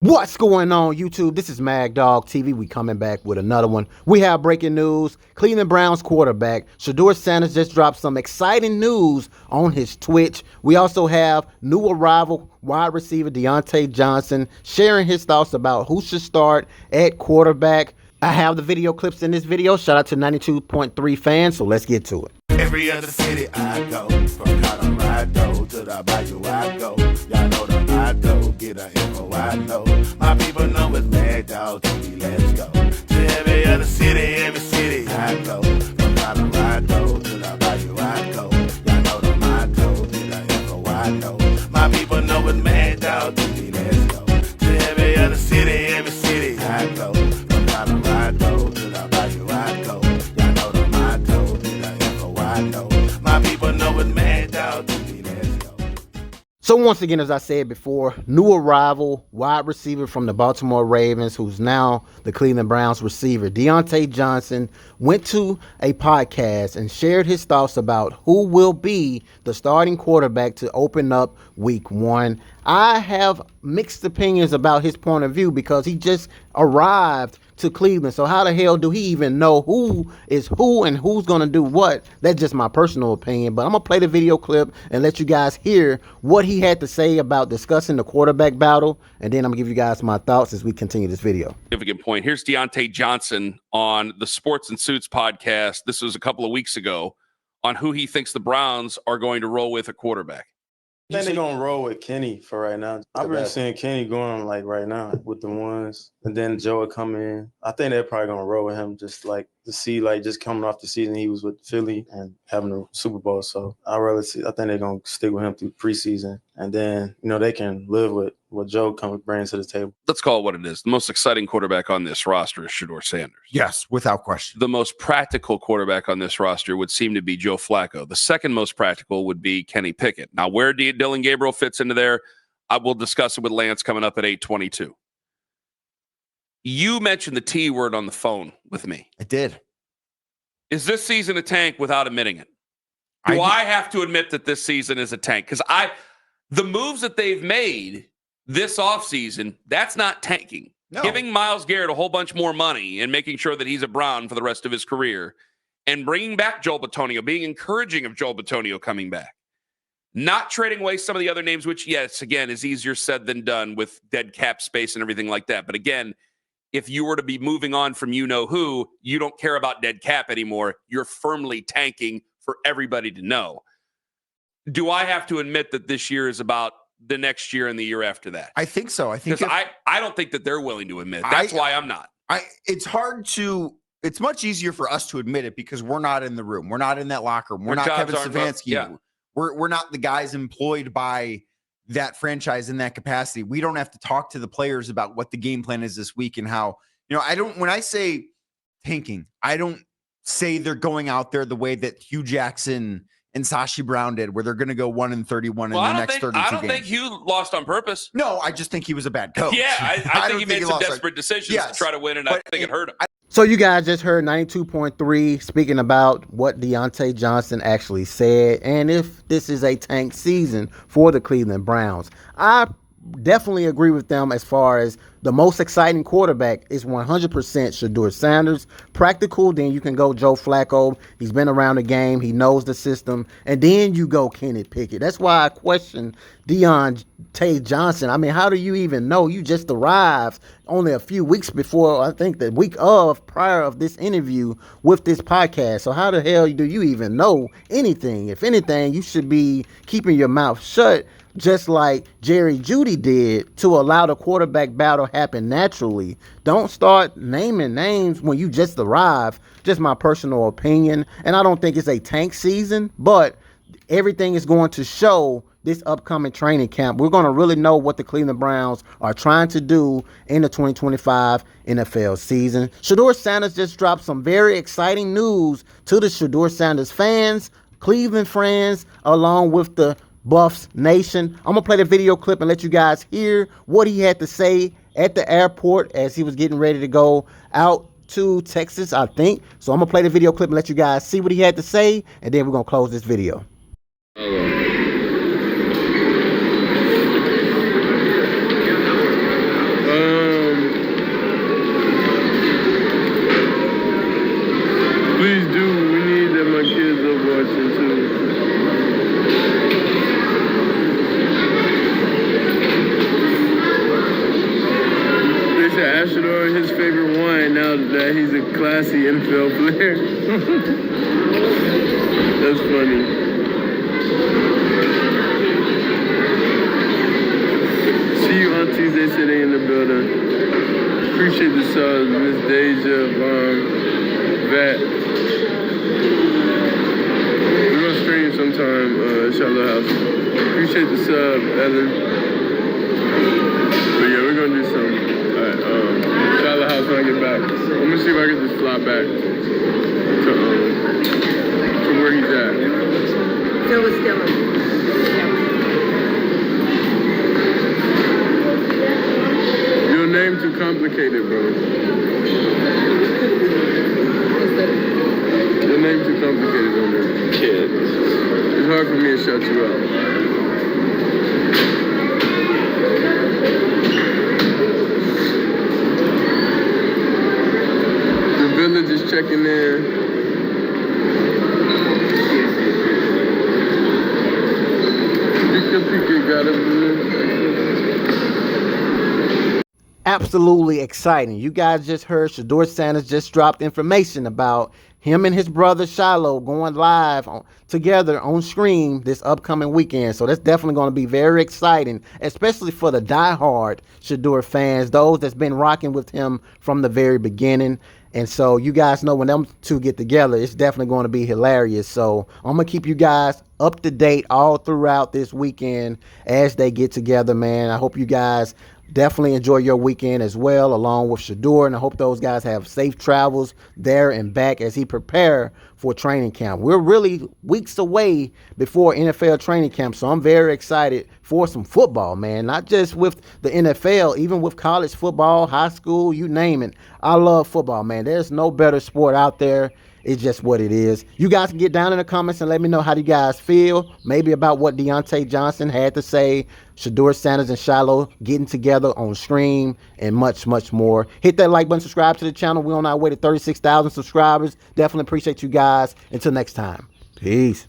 What's going on, YouTube? This is Mag Dog TV. We coming back with another one. We have breaking news. Cleveland Browns quarterback Shedeur Sanders just dropped some exciting news on his Twitch. We also have new arrival wide receiver Deontay Johnson sharing his thoughts about who should start at quarterback. I have the video clips in this video. Shout out to 92.3 fans, so let's get to it. Every other city I go, from Colorado to the Bayou I go. Y'all know the motto, get a info I know. My people know it's Mad Dog TV, let's go. To every other city I go. From Colorado to the Bayou I go. Y'all know the motto, get a info I know. My people know it's Mad Dog TV, let's go. To every other city I go. From Colorado to the Bayou I go. Y'all know the motto, get a info I know. My people know it's Mad Dog TV, let's go. So once again, as I said before, new arrival wide receiver from the Baltimore Ravens, who's now the Cleveland Browns receiver, Deontay Johnson, went to a podcast and shared his thoughts about who will be the starting quarterback to open up week 1. I have mixed opinions about his point of view because he just arrived to Cleveland. So how the hell do he even know who is who and who's going to do what? That's just my personal opinion. But I'm going to play the video clip and let you guys hear what he had to say about discussing the quarterback battle. And then I'm going to give you guys my thoughts as we continue this video. Significant point. Here's Deontay Johnson on the Sports and Suits podcast. This was a couple of weeks ago on who he thinks the Browns are going to roll with at quarterback. I think they're going to roll with Kenny for right now. I've been seeing Kenny going like right now with the ones. And then Joe would come in. I think they're probably going to roll with him just like to see like just coming off the season he was with Philly and having the Super Bowl. So I think they're going to stick with him through preseason. And then, they can live with what Joe brings to the table. Let's call it what it is. The most exciting quarterback on this roster is Shedeur Sanders. Yes, without question. The most practical quarterback on this roster would seem to be Joe Flacco. The second most practical would be Kenny Pickett. Now, where Dylan Gabriel fits into there, I will discuss it with Lance coming up at 8:22. You mentioned the T word on the phone with me. I did. Is this season a tank without admitting it? Do I have to admit that this season is a tank? Because the moves that they've made this offseason, that's not tanking. No. Giving Myles Garrett a whole bunch more money and making sure that he's a Brown for the rest of his career and bringing back Joel Bitonio, being encouraging of Joel Bitonio coming back. Not trading away some of the other names, which, yes, again, is easier said than done with dead cap space and everything like that. But again, if you were to be moving on from you-know-who, you don't care about dead cap anymore. You're firmly tanking for everybody to know. Do I have to admit that this year is about the next year and the year after that? I think so. I think I don't think that they're willing to admit. That's why I'm not. It's much easier for us to admit it because we're not in the room. We're not in that locker room. We're not Kevin Stefanski. Yeah. We're not the guys employed by that franchise in that capacity. We don't have to talk to the players about what the game plan is this week and how, when I say tanking, I don't say they're going out there the way that Hugh Jackson and Sashi Brown did, where they're going to go 1-31 in the next 32 games. I don't think Hugh lost on purpose. No, I just think he was a bad coach. Yeah, I think he made some desperate decisions to try to win, and I think it hurt him. So you guys just heard 92.3 speaking about what Deontay Johnson actually said and if this is a tank season for the Cleveland Browns. I definitely agree with them as far as the most exciting quarterback is 100% Shedeur Sanders. Practical, then you can go Joe Flacco. He's been around the game. He knows the system. And then you go Kenny Pickett. That's why I question Deontay Johnson. I mean, how do you even know? You just arrived only a few weeks before, I think the week prior of this interview with this podcast. So how the hell do you even know anything? If anything, you should be keeping your mouth shut, just like Jerry Jeudy did, to allow the quarterback battle happen naturally. Don't start naming names when you just arrived. Just my personal opinion. And I don't think it's a tank season, but everything is going to show this upcoming training camp. We're going to really know what the Cleveland Browns are trying to do in the 2025 NFL season. Shedeur Sanders just dropped some very exciting news to the Shedeur Sanders fans, Cleveland friends, along with the Buffs Nation. I'm going to play the video clip and let you guys hear what he had to say at the airport as he was getting ready to go out to Texas, I think. So I'm going to play the video clip and let you guys see what he had to say, and then we're going to close this video. to ask Shedeur his favorite wine now that he's a classy NFL player. That's funny. See you aunties, they say they in the building. Appreciate the subs, Miss Deja, Vat. We're gonna stream sometime, Shilo House. Appreciate the sub, Ellen. But yeah, we're gonna do something. Alright, Shilo House when I get back. I'm gonna see if I can just fly back to where he's at. So it's Dylan. Your name too complicated, bro. Your name too complicated on there. Kid. It's hard for me to shut you out. The village is checking in. Absolutely exciting. You guys just heard Shedeur Sanders just dropped information about him and his brother Shilo going live together on Scream this upcoming weekend. So that's definitely going to be very exciting, especially for the diehard Shedeur fans, those that's been rocking with him from the very beginning. And so you guys know when them two get together, it's definitely going to be hilarious. So I'm going to keep you guys up to date all throughout this weekend as they get together, man. I hope you guys definitely enjoy your weekend as well, along with Shedeur, and I hope those guys have safe travels there and back as he prepare for training camp. We're really weeks away before NFL training camp, so I'm very excited for some football, man. Not just with the NFL, even with college football, high school, you name it. I love football, man. There's no better sport out there. It's just what it is. You guys can get down in the comments and let me know how you guys feel, maybe about what Deontay Johnson had to say, Shedeur Sanders and Shilo getting together on Stream, and much, much more. Hit that like button, subscribe to the channel. We're on our way to 36,000 subscribers. Definitely appreciate you guys. Until next time, peace.